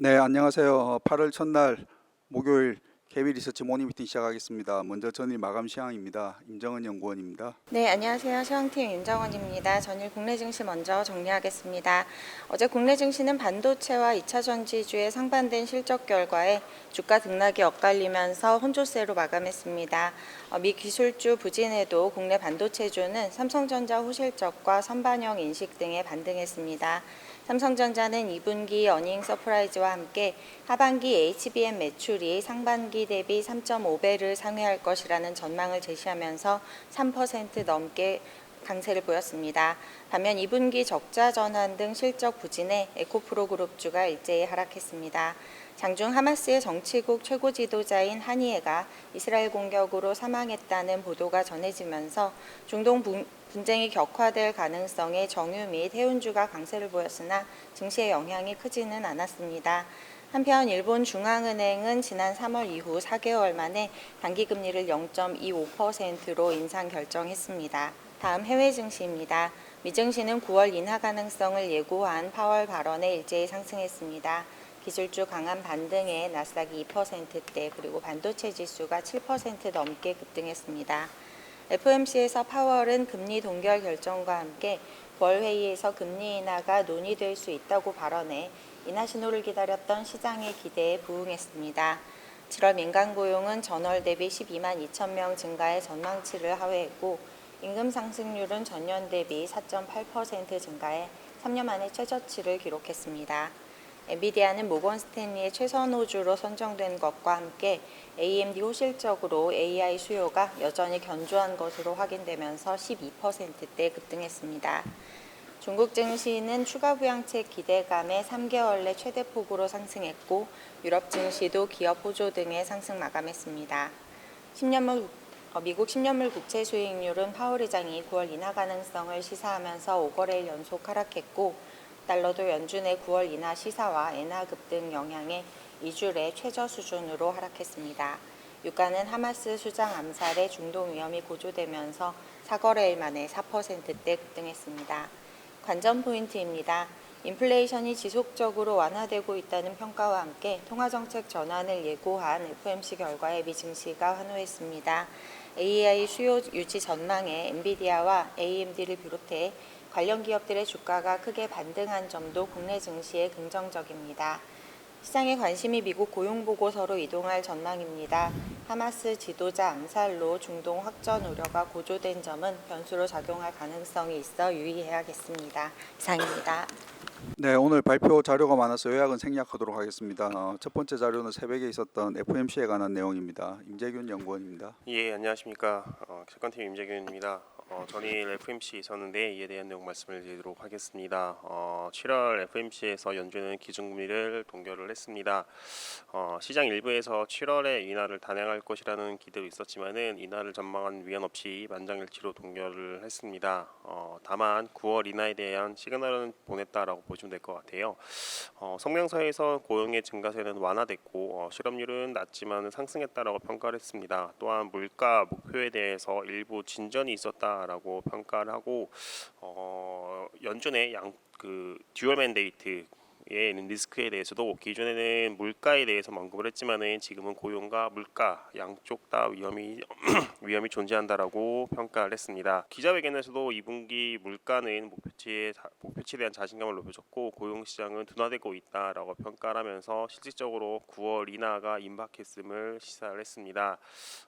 네, 안녕하세요. 8월 첫날 목요일 KB 리서치 모닝 미팅 시작하겠습니다. 먼저 전일 마감 시황입니다. 임정은 연구원입니다. 네, 안녕하세요. 시황팀 윤정원입니다. 전일 국내 증시 먼저 정리하겠습니다. 어제 국내 증시는 반도체와 2차 전지주의 상반된 실적 결과에 주가 등락이 엇갈리면서 혼조세로 마감했습니다. 미 기술주 부진에도 국내 반도체주는 삼성전자 후실적과 선반영 인식 등에 반등했습니다. 삼성전자는 2분기 어닝 서프라이즈와 함께 하반기 HBM 매출이 상반기 대비 3.5배를 상회할 것이라는 전망을 제시하면서 3% 넘게 강세를 보였습니다. 반면 2분기 적자 전환 등 실적 부진에 에코프로 그룹주가 일제히 하락했습니다. 장중 하마스의 정치국 최고 지도자인 하니에가 이스라엘 공격으로 사망했다는 보도가 전해지면서 중동 분쟁이 격화될 가능성에 정유 및 해운주가 강세를 보였으나 증시에 영향이 크지는 않았습니다. 한편 일본 중앙은행은 지난 3월 이후 4개월 만에 단기금리를 0.25%로 인상 결정했습니다. 다음 해외 증시입니다. 미 증시는 9월 인하 가능성을 예고한 파월 발언에 일제히 상승했습니다. 기술주 강한 반등에 나스닥이 2%대 그리고 반도체 지수가 7% 넘게 급등했습니다. FOMC에서 파월은 금리 동결 결정과 함께 9월 회의에서 금리 인하가 논의될 수 있다고 발언해 인하 신호를 기다렸던 시장의 기대에 부응했습니다. 7월 민간 고용은 전월 대비 12만 2천 명 증가의 전망치를 하회했고 임금 상승률은 전년 대비 4.8% 증가해 3년 만에 최저치를 기록했습니다. 엔비디아는 모건 스탠리의 최선호주로 선정된 것과 함께 AMD 호실적으로 AI 수요가 여전히 견조한 것으로 확인되면서 12%대 급등했습니다. 중국 증시는 추가 부양책 기대감에 3개월 내 최대폭으로 상승했고 유럽 증시도 기업 호조 등의 상승 마감했습니다. 미국 10년물 국채 수익률은 파월 의장이 9월 인하 가능성을 시사하면서 5거래일 연속 하락했고 달러도 연준의 9월 인하 시사와 엔화 급등 영향에 2주례 최저 수준으로 하락했습니다. 유가는 하마스 수장 암살의 중동 위험이 고조되면서 4거래일 만에 4%대 급등했습니다. 관전 포인트입니다. 인플레이션이 지속적으로 완화되고 있다는 평가와 함께 통화정책 전환을 예고한 FOMC 결과에 미 증시가 환호했습니다. AI 수요 유지 전망에 엔비디아와 AMD를 비롯해 관련 기업들의 주가가 크게 반등한 점도 국내 증시에 긍정적입니다. 시장의 관심이 미국 고용보고서로 이동할 전망입니다. 하마스 지도자 암살로 중동 확전 우려가 고조된 점은 변수로 작용할 가능성이 있어 유의해야겠습니다. 이상입니다. 네, 오늘 발표 자료가 많아서 요약은 생략하도록 하겠습니다. 첫 번째 자료는 새벽에 있었던 FOMC에 관한 내용입니다. 임재균 연구원입니다. 예, 안녕하십니까. 채권팀 임재균입니다. 전일 FOMC 있었는데 이에 대한 내용 말씀을 드리도록 하겠습니다. 7월 FOMC에서 연준은 기준금리를 동결을 했습니다. 시장 일부에서 7월에 인하를 단행할 것이라는 기대도 있었지만은 인하를 전망한 위헌 없이 만장일치로 동결을 했습니다. 다만 9월 인하에 대한 시그널은 보냈다라고 보시면 될 것 같아요. 성명서에서 고용의 증가세는 완화됐고 실업률은 낮지만 상승했다라고 평가를 했습니다. 또한 물가 목표에 대해서 일부 진전이 있었다라고 평가를 하고 연준의 듀얼 맨데이트 에 있는 리스크에 대해서도 기존에는 물가에 대해서 언급을 했지만은 지금은 고용과 물가 양쪽 다 위험이 위험이 존재한다라고 평가를 했습니다. 기자회견에서도 2분기 물가는 목표치에 대한 자신감을 높여줬고 고용 시장은 둔화되고 있다라고 평가를 하면서 실질적으로 9월 인하가 임박했음을 시사를 했습니다.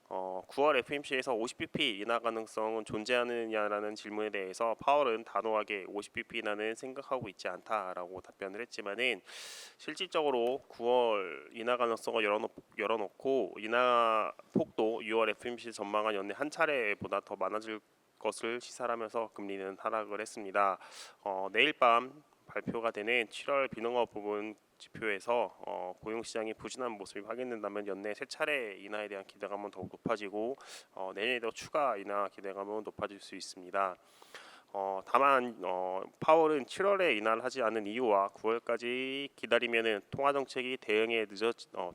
9월 FOMC에서 50bp 인하 가능성은 존재하느냐라는 질문에 대해서 파월은 단호하게 50bp 인하는 생각하고 있지 않다라고 답변을 했지만은 실질적으로 9월 인하 가능성을 열어놓고 인하 폭도 6월 FOMC 전망한 연내 한 차례보다 더 많아질 것을 시사하면서 금리는 하락을 했습니다. 내일 밤 발표가 되는 7월 비농업 부분 지표에서 고용시장이 부진한 모습이 확인된다면 연내 세 차례 인하에 대한 기대감은 더욱 높아지고 내년에도 추가 인하 기대감은 높아질 수 있습니다. 다만 파월은 7월에 인하를 하지 않은 이유와 9월까지 기다리면은 통화 정책이 대응에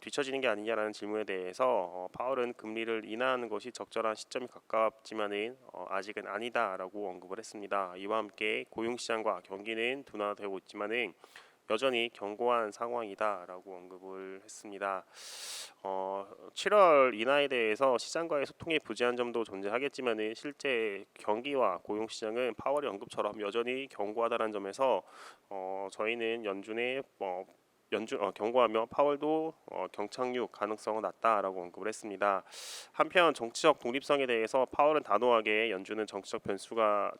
뒤처지는 게 아니냐라는 질문에 대해서 파월은 금리를 인하하는 것이 적절한 시점이 가깝지만은 아직은 아니다라고 언급을 했습니다. 이와 함께 고용 시장과 경기는 둔화되고 있지만은 여전히 견고한 상황이다라고 언급을 했습니다. 7월 인하에 대해서 시장과의 소통이 부재한 점도 존재하겠지만 실제 경기와 고용 시장은 파월의 언급처럼 여전히 견고하다는 점에서 저희는 연준의 경고하며 파월도 경착륙 가능성은 낮다라고 언급을 했습니다. 한편 정치적 독립성에 대해서 파월은 단호하게 연준은 정치적 변수가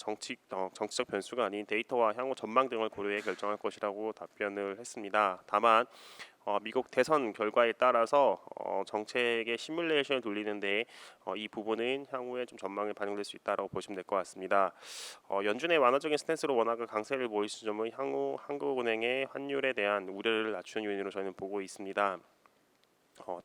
아닌 데이터와 향후 전망 등을 고려해 결정할 것이라고 답변을 했습니다. 다만 미국 대선 결과에 따라서 정책의 시뮬레이션을 돌리는데 이 부분은 향후에 좀 전망에 반영될 수 있다라고 보시면 될 것 같습니다. 연준의 완화적인 스탠스로 워낙 강세를 보이는 점은 향후 한국은행의 환율에 대한 우려를 낮추는 요인으로 저희는 보고 있습니다.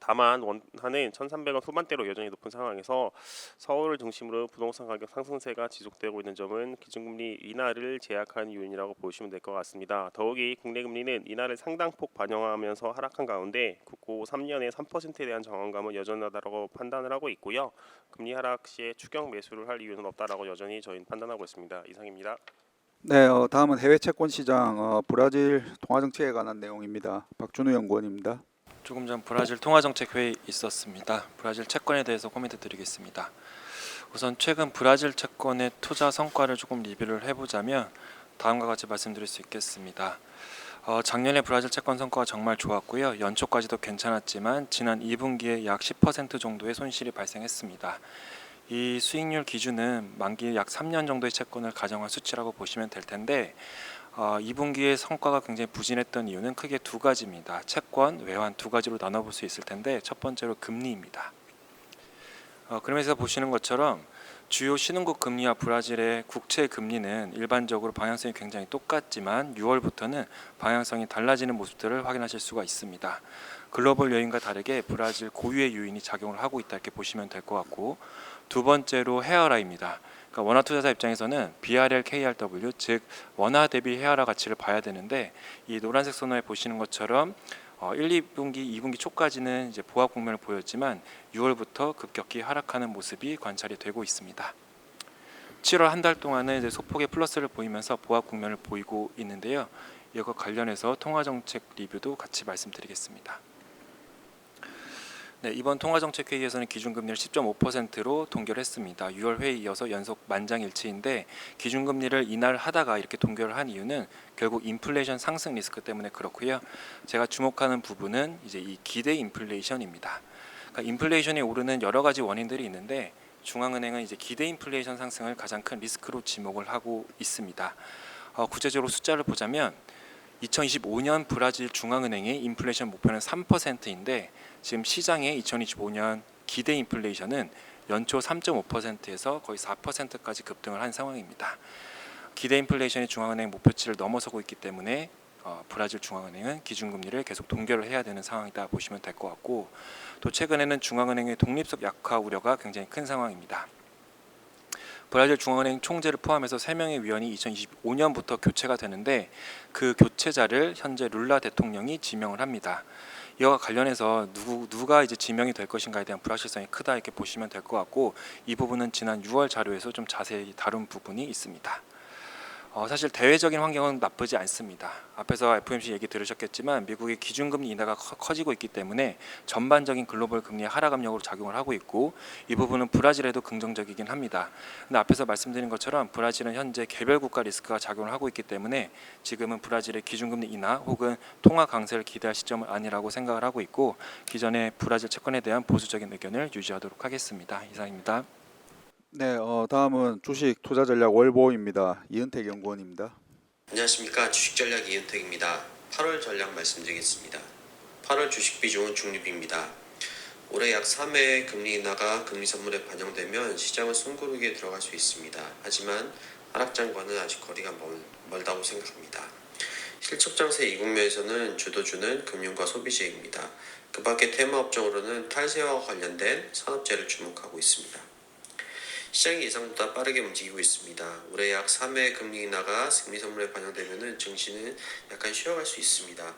다만 원화는 1,300원 후반대로 여전히 높은 상황에서 서울을 중심으로 부동산 가격 상승세가 지속되고 있는 점은 기준금리 인하를 제약하는 요인이라고 보시면 될 것 같습니다. 더욱이 국내 금리는 인하를 상당폭 반영하면서 하락한 가운데 국고 3년에 3%에 대한 정황감은 여전하다고 판단을 하고 있고요. 금리 하락 시에 추격 매수를 할 이유는 없다라고 여전히 저희는 판단하고 있습니다. 이상입니다. 네, 다음은 해외 채권 시장 브라질 통화 정책에 관한 내용입니다. 박준우 연구원입니다. 조금 전 브라질 통화정책 회의 있었습니다. 브라질 채권에 대해서 코멘트 드리겠습니다. 우선 최근 브라질 채권의 투자 성과를 조금 리뷰를 해보자면 다음과 같이 말씀드릴 수 있겠습니다. 작년에 브라질 채권 성과가 정말 좋았고요. 연초까지도 괜찮았지만 지난 2분기에 약 10% 정도의 손실이 발생했습니다. 이 수익률 기준은 만기 약 3년 정도의 채권을 가정한 수치라고 보시면 될 텐데 2분기의 성과가 굉장히 부진했던 이유는 크게 두 가지입니다. 채권, 외환 두 가지로 나눠볼 수 있을 텐데 첫 번째로 금리입니다. 그러면서 보시는 것처럼 주요 신흥국 금리와 브라질의 국채 금리는 일반적으로 방향성이 굉장히 똑같지만 6월부터는 방향성이 달라지는 모습들을 확인하실 수가 있습니다. 글로벌 요인과 다르게 브라질 고유의 요인이 작용을 하고 있다 이렇게 보시면 될 것 같고 두 번째로 헤어라입니다. 그러니까 원화 투자자 입장에서는 BRL, KRW 즉 원화 대비 헤어라 가치를 봐야 되는데 이 노란색 선호에 보시는 것처럼 1, 2분기, 2분기 초까지는 이제 보합 국면을 보였지만 6월부터 급격히 하락하는 모습이 관찰이 되고 있습니다. 7월 한 달 동안은 이제 소폭의 플러스를 보이면서 보합 국면을 보이고 있는데요. 이와 관련해서 통화정책 리뷰도 같이 말씀드리겠습니다. 네, 이번 통화정책회의에서는 기준금리를 10.5%로 동결했습니다. 6월 회의 이어서 연속 만장일치인데 기준금리를 인하를 하다가 이렇게 동결을 한 이유는 결국 인플레이션 상승 리스크 때문에 그렇고요. 제가 주목하는 부분은 이제 이 기대 인플레이션입니다. 그러니까 인플레이션이 오르는 여러 가지 원인들이 있는데 중앙은행은 이제 기대 인플레이션 상승을 가장 큰 리스크로 지목을 하고 있습니다. 구체적으로 숫자를 보자면 2025년 브라질 중앙은행의 인플레이션 목표는 3%인데 지금 시장의 2025년 기대 인플레이션은 연초 3.5%에서 거의 4%까지 급등을 한 상황입니다. 기대 인플레이션이 중앙은행 목표치를 넘어서고 있기 때문에 브라질 중앙은행은 기준금리를 계속 동결을 해야 되는 상황이다 보시면 될 것 같고 또 최근에는 중앙은행의 독립성 약화 우려가 굉장히 큰 상황입니다. 브라질 중앙은행 총재를 포함해서 3명의 위원이 2025년부터 교체가 되는데 그 교체자를 현재 룰라 대통령이 지명을 합니다. 이와 관련해서 누가 이제 지명이 될 것인가에 대한 불확실성이 크다 이렇게 보시면 될 것 같고 이 부분은 지난 6월 자료에서 좀 자세히 다룬 부분이 있습니다. 사실 대외적인 환경은 나쁘지 않습니다. 앞에서 FOMC 얘기 들으셨겠지만 미국의 기준금리 인하가 커지고 있기 때문에 전반적인 글로벌 금리의 하락 압력으로 작용을 하고 있고 이 부분은 브라질에도 긍정적이긴 합니다. 근데 앞에서 말씀드린 것처럼 브라질은 현재 개별 국가 리스크가 작용을 하고 있기 때문에 지금은 브라질의 기준금리 인하 혹은 통화 강세를 기대할 시점은 아니라고 생각을 하고 있고 기존의 브라질 채권에 대한 보수적인 의견을 유지하도록 하겠습니다. 이상입니다. 네, 다음은 주식 투자 전략 월보입니다. 이은택 연구원입니다. 안녕하십니까. 주식전략 이은택입니다. 8월 전략 말씀드리겠습니다. 8월 주식 비중은 중립입니다. 올해 약 3회 금리 인하가 금리 선물에 반영되면 시장은 숨고르기에 들어갈 수 있습니다. 하지만 하락장과는 아직 거리가 멀다고 생각합니다. 실적 장세 이 국면에서는 주도주는 금융과 소비재입니다. 그 밖에 테마 업종으로는 탈세와 관련된 산업재를 주목하고 있습니다. 시장이 예상보다 빠르게 움직이고 있습니다. 올해 약 3회 금리 인하가 금리 선물에 반영되면 증시는 약간 쉬어갈 수 있습니다.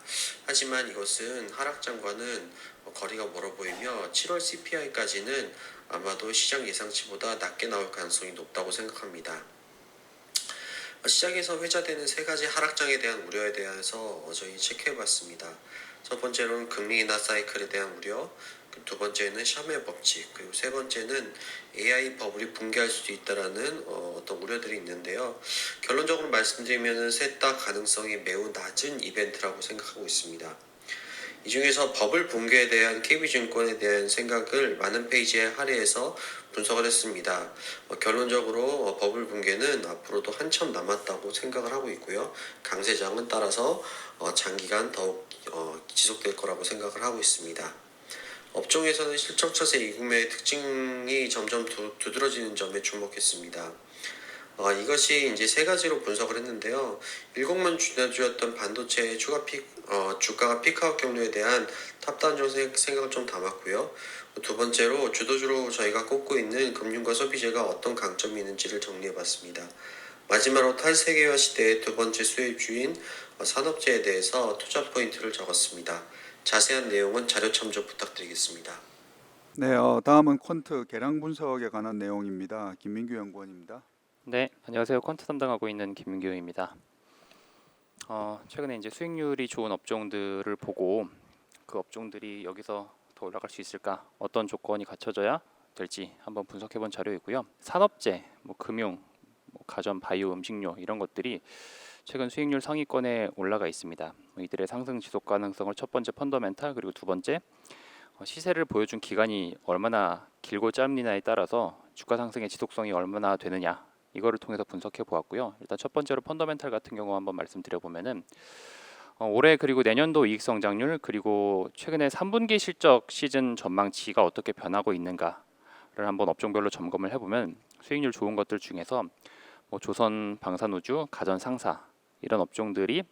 하지만 이것은 하락장과는 거리가 멀어 보이며 7월 CPI까지는 아마도 시장 예상치보다 낮게 나올 가능성이 높다고 생각합니다. 시장에서 회자되는 세 가지 하락장에 대한 우려에 대해서 저희 체크해봤습니다. 첫 번째로는 금리 인하 사이클에 대한 우려, 두 번째는 샤멜 법칙, 그리고 세 번째는 AI 버블이 붕괴할 수도 있다라는 어떤 우려들이 있는데요. 결론적으로 말씀드리면 셋 다 가능성이 매우 낮은 이벤트라고 생각하고 있습니다. 이 중에서 버블 붕괴에 대한 KB증권에 대한 생각을 많은 페이지에 할애해서 분석을 했습니다. 결론적으로 버블 붕괴는 앞으로도 한참 남았다고 생각을 하고 있고요. 강세장은 따라서 장기간 더욱 지속될 거라고 생각을 하고 있습니다. 업종에서는 실적 차세 이구매의 특징이 점점 두드러지는 점에 주목했습니다. 이것이 이제 세 가지로 분석을 했는데요. 일국만 주였던 반도체의 주가가 피크아웃 경로에 대한 탑다운 생각을 좀 담았고요. 두 번째로 주도주로 저희가 꼽고 있는 금융과 소비재가 어떤 강점이 있는지를 정리해봤습니다. 마지막으로 탈세계화 시대의 두 번째 수혜주인 산업재에 대해서 투자 포인트를 적었습니다. 자세한 내용은 자료 참조 부탁드리겠습니다. 네, 다음은 퀀트 계량 분석에 관한 내용입니다. 김민규 연구원입니다. 네, 안녕하세요. 퀀트 담당하고 있는 김민규입니다. 최근에 이제 수익률이 좋은 업종들을 보고 그 업종들이 여기서 더 올라갈 수 있을까, 어떤 조건이 갖춰져야 될지 한번 분석해본 자료이고요. 산업재, 금융, 가전, 바이오, 음식료 이런 것들이 최근 수익률 상위권에 올라가 있습니다. 이들의 상승 지속 가능성을 첫 번째 펀더멘탈, 그리고 두 번째 시세를 보여준 기간이 얼마나 길고 짧느냐에 따라서 주가 상승의 지속성이 얼마나 되느냐, 이거를 통해서 분석해 보았고요. 일단 첫 번째로 펀더멘탈 같은 경우 한번 말씀드려 보면은 올해 그리고 내년도 이익 성장률, 그리고 최근에 3분기 실적 시즌 전망치가 어떻게 변하고 있는가를 한번 업종별로 점검을 해보면 수익률 좋은 것들 중에서 조선, 방산우주, 가전, 상사 이런 업종들이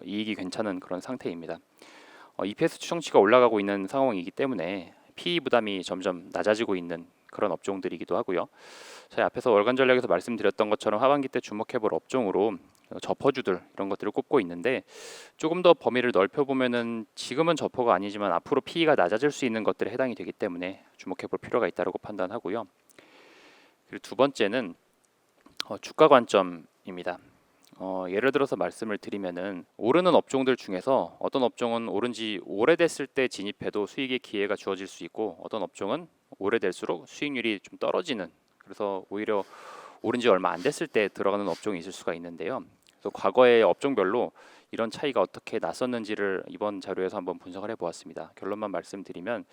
이익이 괜찮은 그런 상태입니다. EPS 추정치가 올라가고 있는 상황이기 때문에 PE 부담이 점점 낮아지고 있는 그런 업종들이기도 하고요. 저희 앞에서 월간 전략에서 말씀드렸던 것처럼 하반기 때 주목해볼 업종으로 저퍼주들 이런 것들을 꼽고 있는데, 조금 더 범위를 넓혀보면은 지금은 저퍼가 아니지만 앞으로 PE가 낮아질 수 있는 것들에 해당이 되기 때문에 주목해볼 필요가 있다고 판단하고요. 그리고 두 번째는 주가 관점입니다. 예를 들어서 말씀을 드리면은 오르는 업종들 중에서 어떤 업종은 오른 지 오래됐을 때 진입해도 수익의 기회가 주어질 수 있고, 어떤 업종은 오래될수록 수익률이 좀 떨어지는, 그래서 오히려 오른 지 얼마 안 됐을 때 들어가는 업종이 있을 수가 있는데요. 그래서 과거의 업종별로 이런 차이가 어떻게 났었는지를 이번 자료에서 한번 분석을 해보았습니다. 결론만 말씀드리면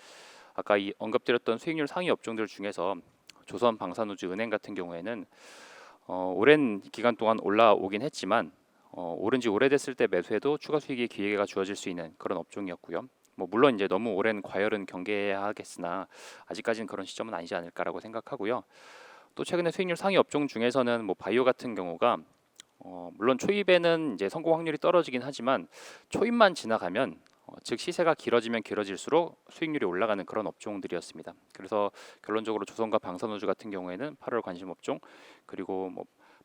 아까 이 언급드렸던 수익률 상위 업종들 중에서 조선, 방산우주, 은행 같은 경우에는 오랜 기간 동안 올라오긴 했지만 오른 지 오래됐을 때 매수해도 추가 수익의 기회가 주어질 수 있는 그런 업종이었고요. 물론 이제 너무 오랜 과열은 경계해야 하겠으나 아직까지는 그런 시점은 아니지 않을까라고 생각하고요. 또 최근에 수익률 상위 업종 중에서는 바이오 같은 경우가 물론 초입에는 이제 성공 확률이 떨어지긴 하지만 초입만 지나가면 즉 시세가 길어지면 길어질수록 수익률이 올라가는 그런 업종들이었습니다. 그래서 결론적으로 조선과 방산우주 같은 경우에는 8월 관심 업종, 그리고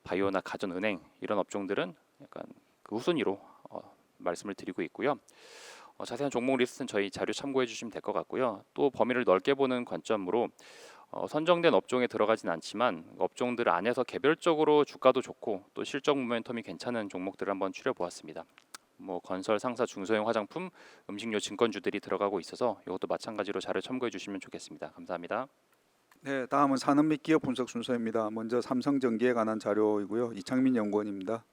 바이오나 가전, 은행 이런 업종들은 약간 그 우순위로 말씀을 드리고 있고요. 자세한 종목 리스트는 저희 자료 참고해 주시면 될 것 같고요. 또 범위를 넓게 보는 관점으로 선정된 업종에 들어가진 않지만 업종들 안에서 개별적으로 주가도 좋고 또 실적 모멘텀이 괜찮은 종목들을 한번 추려보았습니다. 건설, 상사, 중소형 화장품, 음식료, 증권주들이 들어가고 있어서 이것도 마찬가지로 자료 참고해 주시면 좋겠습니다. 감사합니다. 네, 다음은 산업 및 기업 분석 순서입니다. 먼저 삼성전기에 관한 자료이고요. 이창민 연구원입니다.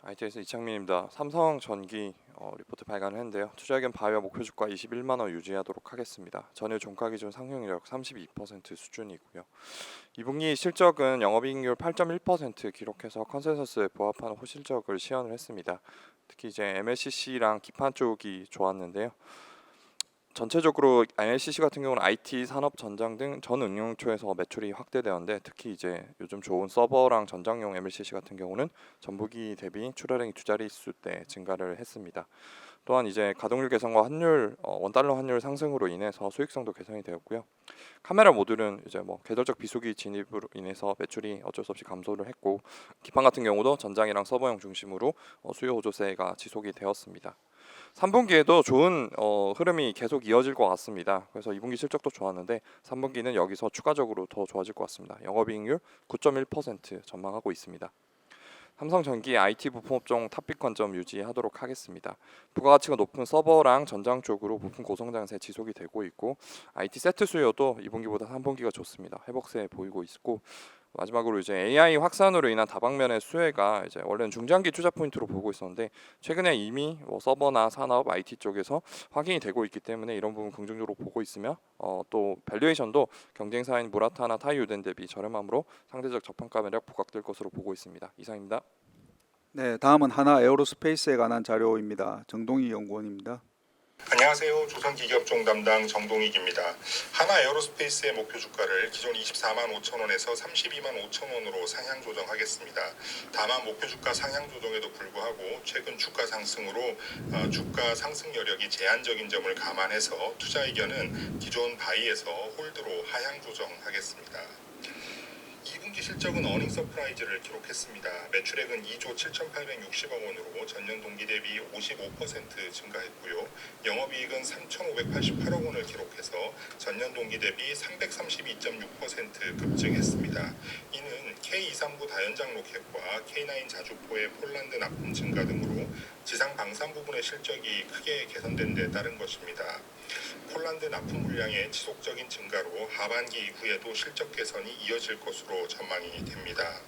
IT에서 이창민입니다. 삼성전기 리포트 발간을 했는데요. 투자 의견 바이오 목표 주가 21만 원 유지하도록 하겠습니다. 전일 종가 기준 상승률 32% 수준이고요. 2분기 실적은 영업이익률 8.1% 기록해서 컨센서스에 부합하는 호실적을 시현을 했습니다. 특히 이제 MLCC랑 기판 쪽이 좋았는데요. 전체적으로 MLCC 같은 경우는 IT, 산업, 전장 등 전 응용초에서 매출이 확대되었는데, 특히 이제 요즘 좋은 서버랑 전장용 MLCC 같은 경우는 전분기 대비 출하량이 두 자릿수 대 증가를 했습니다. 또한 이제 가동률 개선과 환율, 원달러 환율 상승으로 인해서 수익성도 개선이 되었고요. 카메라 모듈은 이제 계절적 비수기 진입으로 인해서 매출이 어쩔 수 없이 감소를 했고, 기판 같은 경우도 전장이랑 서버용 중심으로 수요 호조세가 지속이 되었습니다. 3분기에도 좋은 흐름이 계속 이어질 것 같습니다. 그래서 2분기 실적도 좋았는데 3분기는 여기서 추가적으로 더 좋아질 것 같습니다. 영업이익률 9.1% 전망하고 있습니다. 삼성전기 IT 부품 업종 탑픽관점 유지하도록 하겠습니다. 부가가치가 높은 서버랑 전장 쪽으로 부품 고성장세 지속이 되고 있고 IT 세트 수요도 2분기보다 3분기가 좋습니다. 회복세 보이고 있고 마지막으로 이제 AI 확산으로 인한 다방면의 수혜가 이제 원래는 중장기 투자 포인트로 보고 있었는데 최근에 이미 뭐 서버나 산업, IT 쪽에서 확인이 되고 있기 때문에 이런 부분 긍정적으로 보고 있으며 또 밸류에이션도 경쟁사인 무라타나 타이유덴 대비 저렴함으로 상대적 저평가 매력 부각될 것으로 보고 있습니다. 이상입니다. 네, 다음은 하나 에어로스페이스에 관한 자료입니다. 정동희 연구원입니다. 안녕하세요. 조선기계업종 담당 정동익입니다. 하나 에어로스페이스의 목표 주가를 기존 24만 5천 원에서 32만 5천 원으로 상향 조정하겠습니다. 다만 목표 주가 상향 조정에도 불구하고 최근 주가 상승으로 주가 상승 여력이 제한적인 점을 감안해서 투자 의견은 기존 바이에서 홀드로 하향 조정하겠습니다. 2분기 실적은 어닝 서프라이즈를 기록했습니다. 매출액은 2조 7,860억 원으로 전년 동기 대비 55% 증가했고요. 영업이익은 3,588억 원을 기록해서 전년 동기 대비 332.6% 급증했습니다. 이는 K239 다연장 로켓과 K9 자주포의 폴란드 납품 증가 등으로 지상 방산 부분의 실적이 크게 개선된 데 따른 것입니다. 폴란드 납품 물량의 지속적인 증가로 하반기 이후에도 실적 개선이 이어질 것으로 전망이 됩니다.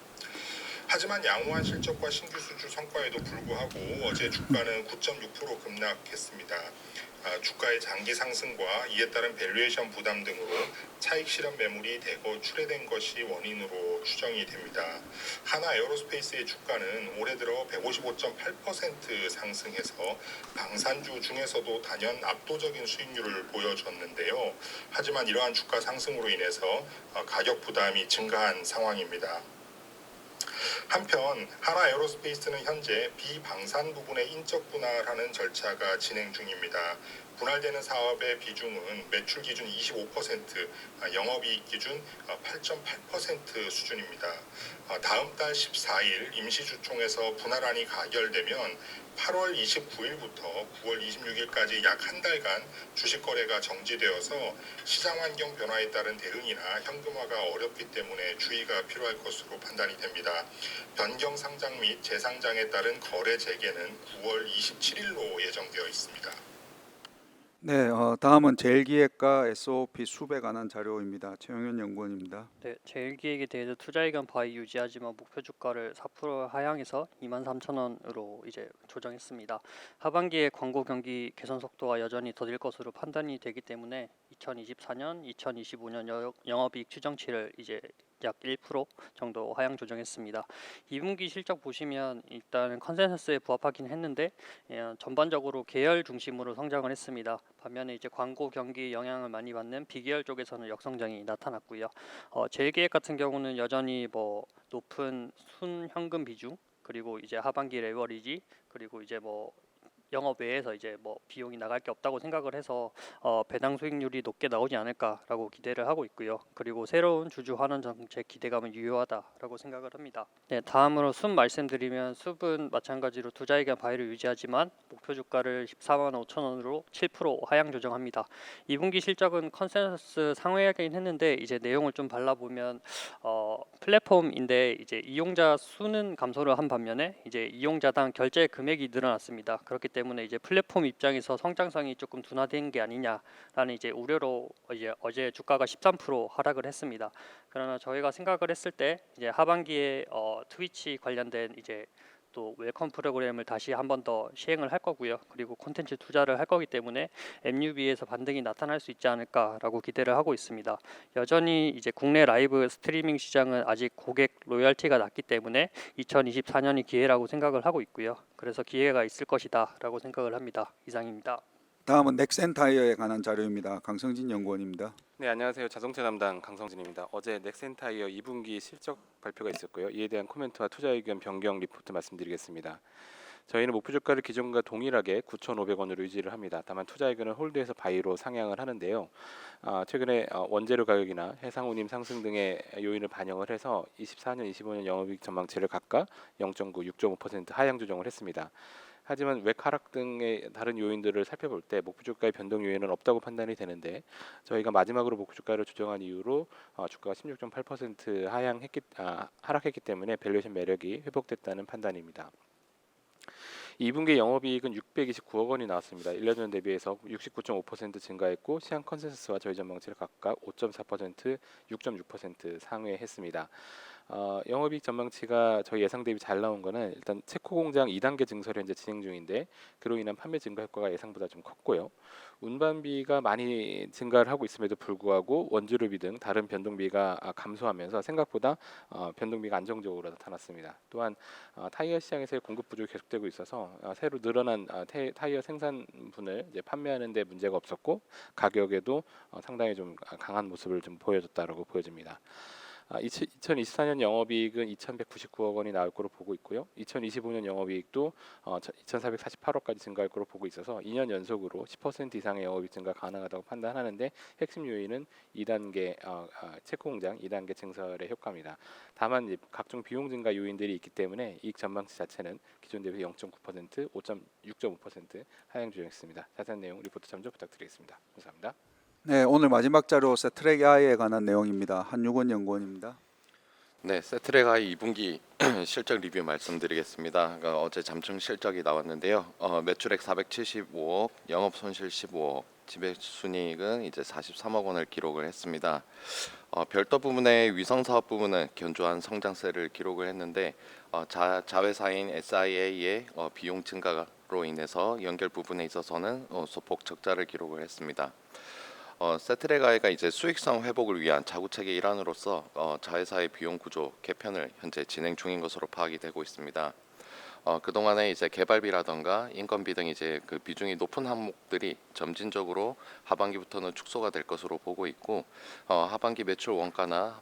하지만 양호한 실적과 신규 수주 성과에도 불구하고 어제 주가는 9.6% 급락했습니다. 주가의 장기 상승과 이에 따른 밸류에이션 부담 등으로 차익 실현 매물이 대거 출회된 것이 원인으로 추정이 됩니다. 하나 에어로스페이스의 주가는 올해 들어 155.8% 상승해서 방산주 중에서도 단연 압도적인 수익률을 보여줬는데요. 하지만 이러한 주가 상승으로 인해서 가격 부담이 증가한 상황입니다. 한편 하나 에어로스페이스는 현재 비방산 부분의 인적 분할하는 절차가 진행 중입니다. 분할되는 사업의 비중은 매출 기준 25%, 영업이익 기준 8.8% 수준입니다. 다음 달 14일 임시주총에서 분할안이 가결되면 8월 29일부터 9월 26일까지 약 한 달간 주식 거래가 정지되어서 시장 환경 변화에 따른 대응이나 현금화가 어렵기 때문에 주의가 필요할 것으로 판단이 됩니다. 변경 상장 및 재상장에 따른 거래 재개는 9월 27일로 예정되어 있습니다. 네, 다음은 제일기획과 SOP 수배에 관한 자료입니다. 최영현 연구원입니다. 네, 제일기획에 대해서 투자 의견 바이 유지하지만 목표 주가를 4% 하향해서 23,000원으로 이제 조정했습니다. 하반기에 광고 경기 개선 속도가 여전히 더딜 것으로 판단이 되기 때문에 2024년, 2025년 영업이익 추정치를 이제 약 1% 정도 하향 조정했습니다. 2분기 실적 보시면 일단 컨센서스에 부합하긴 했는데 전반적으로 계열 중심으로 성장을 했습니다. 반면에 이제 광고 경기 영향을 많이 받는 비계열 쪽에서는 역성장이 나타났고요. 제일기획 같은 경우는 여전히 뭐 높은 순현금 비중 그리고 이제 하반기 레버리지 그리고 이제 뭐 영업 외에서 이제 뭐 비용이 나갈 게 없다고 생각을 해서 배당 수익률이 높게 나오지 않을까라고 기대를 하고 있고요. 그리고 새로운 주주 환원 정책 기대감은 유효하다라고 생각을 합니다. 네, 다음으로 숲 말씀드리면 숲은 마찬가지로 투자 의견 바이를 유지하지만 목표 주가를 14만 5천 원으로 7% 하향 조정합니다. 2분기 실적은 컨센서스 상회하긴 했는데 이제 내용을 좀 발라보면 플랫폼인데 이제 이용자 수는 감소를 한 반면에 이제 이용자당 결제 금액이 늘어났습니다. 그렇기 때문에 이제 플랫폼 입장에서 성장성이 조금 둔화된 게 아니냐라는 이제 우려로 이제 어제 주가가 13% 하락을 했습니다. 그러나 저희가 생각을 했을 때 이제 하반기에 트위치 관련된 이제 또 웰컴 프로그램을 다시 한 번 더 시행을 할 거고요. 그리고 콘텐츠 투자를 할 거기 때문에 MUB에서 반등이 나타날 수 있지 않을까라고 기대를 하고 있습니다. 여전히 이제 국내 라이브 스트리밍 시장은 아직 고객 로열티가 낮기 때문에 2024년이 기회라고 생각을 하고 있고요. 그래서 기회가 있을 것이다라고 생각을 합니다. 이상입니다. 다음은 넥센타이어에 관한 자료입니다. 강성진 연구원입니다. 네, 안녕하세요. 자동차 담당 강성진입니다. 어제 넥센타이어 2분기 실적 발표가 있었고요. 이에 대한 코멘트와 투자 의견 변경 리포트 말씀드리겠습니다. 저희는 목표 주가를 기존과 동일하게 9,500원으로 유지를 합니다. 다만 투자 의견은 홀드에서 바이로 상향을 하는데요. 최근에 원재료 가격이나 해상 운임 상승 등의 요인을 반영을 해서 24년, 25년 영업이익 전망치를 각각 0.9, 6.5% 하향 조정을 했습니다. 하지만 외 하락 등의 다른 요인들을 살펴볼 때 목표 주가의 변동 요인은 없다고 판단이 되는데 저희가 마지막으로 목표 주가를 조정한 이후로 주가가 16.8% 하락했기 때문에 밸류에이션 매력이 회복됐다는 판단입니다. 2분기 영업이익은 629억 원이 나왔습니다. 1년 전 대비해서 69.5% 증가했고 시장 컨센서스와 저희 전망치를 각각 5.4%, 6.6% 상회했습니다. 영업이익 전망치가 저희 예상 대비 잘 나온 거는 일단 체코 공장 2단계 증설이 현재 진행 중인데 그로 인한 판매 증가 효과가 예상보다 좀 컸고요. 운반비가 많이 증가를 하고 있음에도 불구하고 원재료비 등 다른 변동비가 감소하면서 생각보다 변동비가 안정적으로 나타났습니다. 또한 타이어 시장에서의 공급 부족이 계속되고 있어서 새로 늘어난 타이어 생산분을 이제 판매하는 데 문제가 없었고 가격에도 상당히 좀 강한 모습을 좀 보여줬다라고 보여집니다. 2024년 영업이익은 2,199억 원이 나올 거로 보고 있고요. 2025년 영업이익도 2,448억까지 증가할 거로 보고 있어서 2년 연속으로 10% 이상의 영업이익 증가 가능하다고 판단하는데 핵심 요인은 2단계 체코 공장 2단계 증설의 효과입니다. 다만 이제 각종 비용 증가 요인들이 있기 때문에 이익 전망치 자체는 기존 대비 0.9%, 6.5% 하향 조정했습니다. 자세한 내용 리포트 참조 부탁드리겠습니다. 감사합니다. 네, 오늘 마지막 자료 세트랙 I에 관한 내용입니다. 한유건 연구원입니다. 네, 세트랙 I 2분기 실적 리뷰 말씀드리겠습니다. 그러니까 어제 잠정 실적이 나왔는데요. 매출액 475억, 영업 손실 15억, 지배순이익은 이제 43억 원을 기록을 했습니다. 별도 부문의 위성 사업 부문은 견조한 성장세를 기록을 했는데 자회사인 SIA의 비용 증가로 인해서 연결 부분에 있어서는 소폭 적자를 기록을 했습니다. 세트랙 I가 이제 수익성 회복을 위한 자구책의 일환으로서 자회사의 비용 구조 개편을 현재 진행 중인 것으로 파악이 되고 있습니다. 그동안에 이제 개발비라던가 인건비 등 이제 그 비중이 높은 항목들이 점진적으로 하반기부터는 축소가 될 것으로 보고 있고 하반기 매출 원가나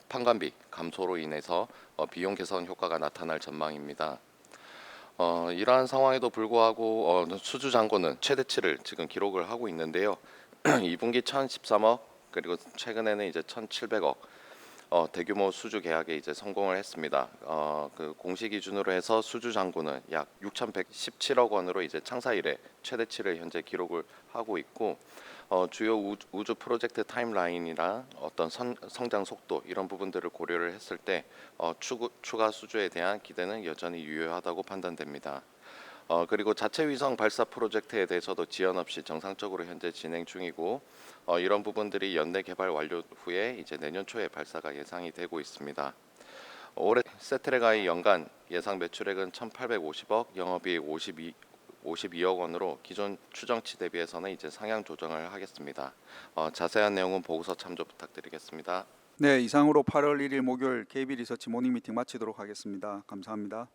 판관비 감소로 인해서 비용 개선 효과가 나타날 전망입니다. 이러한 상황에도 불구하고 수주 잔고는 최대치를 지금 기록을 하고 있는데요. 2분기 1,013억 그리고 최근에는 이제 1,700억 대규모 수주 계약에 이제 성공을 했습니다. 그 공시 기준으로 해서 수주 잔고는 약 6,117억 원으로 이제 창사 이래 최대치를 현재 기록을 하고 있고 주요 우주 프로젝트 타임라인이나 어떤 성장 속도 이런 부분들을 고려를 했을 때 추가 수주에 대한 기대는 여전히 유효하다고 판단됩니다. 그리고 자체 위성 발사 프로젝트에 대해서도 지연 없이 정상적으로 현재 진행 중이고 이런 부분들이 연내 개발 완료 후에 이제 내년 초에 발사가 예상이 되고 있습니다. 올해 세트랙 I 연간 예상 매출액은 1,850억, 영업이익 52억 원으로 기존 추정치 대비해서는 이제 상향 조정을 하겠습니다. 자세한 내용은 보고서 참조 부탁드리겠습니다. 네, 이상으로 8월 1일 목요일 KB 리서치 모닝 미팅 마치도록 하겠습니다. 감사합니다.